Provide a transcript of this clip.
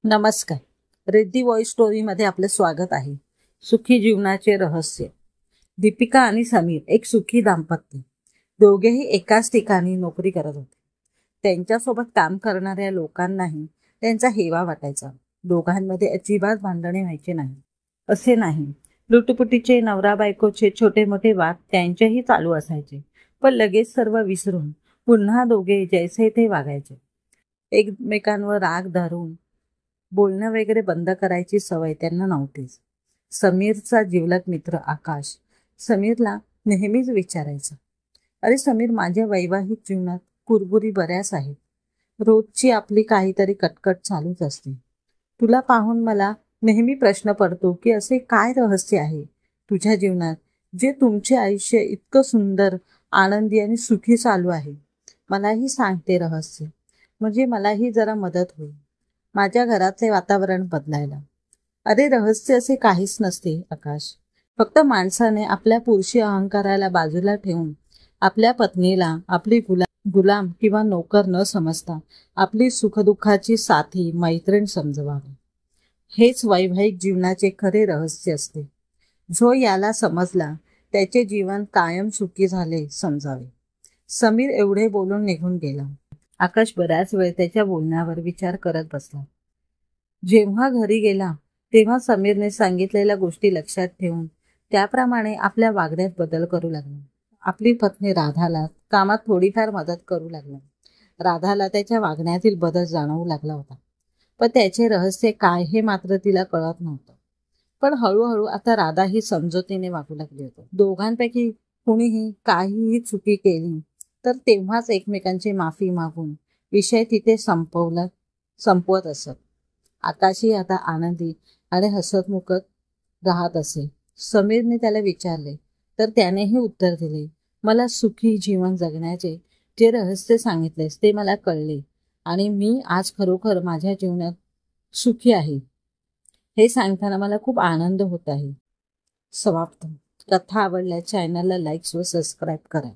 नमस्कार. रिद्धी वॉइस स्टोरीमध्ये आपलं स्वागत आहे. सुखी जीवनाचे रहस्य. दीपिका आणि समीर एक सुखी दाम्पत्य. दोघेही एकाच ठिकाणी नोकरी करत होते. त्यांच्यासोबत काम करणाऱ्या लोकांनाही त्यांचा हेवा वाटायचा. दोघांमध्ये अजिबात भांडणे व्हायचे नाही असे नाही. लुटपुटीचे, नवरा बायकोचे छोटे मोठे वाद त्यांचेही चालू असायचे. पण लगेच सर्व विसरून पुन्हा दोघे जैसे ते वागायचे. एकमेकांवर राग धरून बोलणं वगैरे बंद करायची सवय त्यांना नव्हतीच. समीरचा जिवलग मित्र आकाश समीरला नेहमीच विचारायचा, अरे समीर, माझ्या वैवाहिक जीवनात कुरबुरी बऱ्याच आहेत. रोजची आपली काहीतरी कटकट चालूच असते. तुला पाहून मला नेहमी प्रश्न पडतो की असे काय रहस्य आहे तुझ्या जीवनात जे तुमचे आयुष्य इतकं सुंदर, आनंदी आणि सुखी चालू आहे. मलाही सांगते रहस्य, म्हणजे मलाही जरा मदत होईल माझ्या घरातले वातावरण बदलायला. अरे रहस्य असे काहीच नसते आकाश. फक्त माणसाने आपल्या पुरुषी अहंकाराला बाजूला ठेवून आपल्या पत्नीला आपली गुलाम किंवा नोकर न समजता आपली सुखदुःखाची साथी, मैत्रीण समजवावी. हेच वैवाहिक जीवनाचे खरे रहस्य असते. जो याला समजला त्याचे जीवन कायम सुखी झाले समजावे. समीर एवढे बोलून निघून गेला. आकाश बऱ्याच वेळ त्याच्या बोलण्यावर विचार करत बसला. जेव्हा घरी गेला तेव्हा समीरने सांगितलेल्या गोष्टी लक्षात ठेवून त्याप्रमाणे आपल्या वागण्यात बदल करू लागला. आपली पत्नी राधाला कामात थोडीफार मदत करू लागला. राधाला त्याच्या वागण्यातील बदल जाणवू लागला होता, पण त्याचे रहस्य काय हे मात्र तिला कळत नव्हतं. पण हळूहळू आता राधाही समजुतीने वागू लागली होती. दोघांपैकी कुणीही काहीही चुकी केली तर तेव्हाच एकमेकांची माफी मागून विषय तिथे संपवत असत. आकाशही आता आनंदी आणि हसतमुखत राहत असे. समीरने त्याला विचारले तर त्यानेही उत्तर दिले, मला सुखी जीवन जगण्याचे जे रहस्य सांगितलेस ते मला कळले आणि मी आज खरोखर माझ्या जीवनात सुखी आहे. हे सांगताना मला खूप आनंद होत आहे. समाप्त. कथा आवडल्यास चॅनलला लाईक व सबस्क्राईब करा.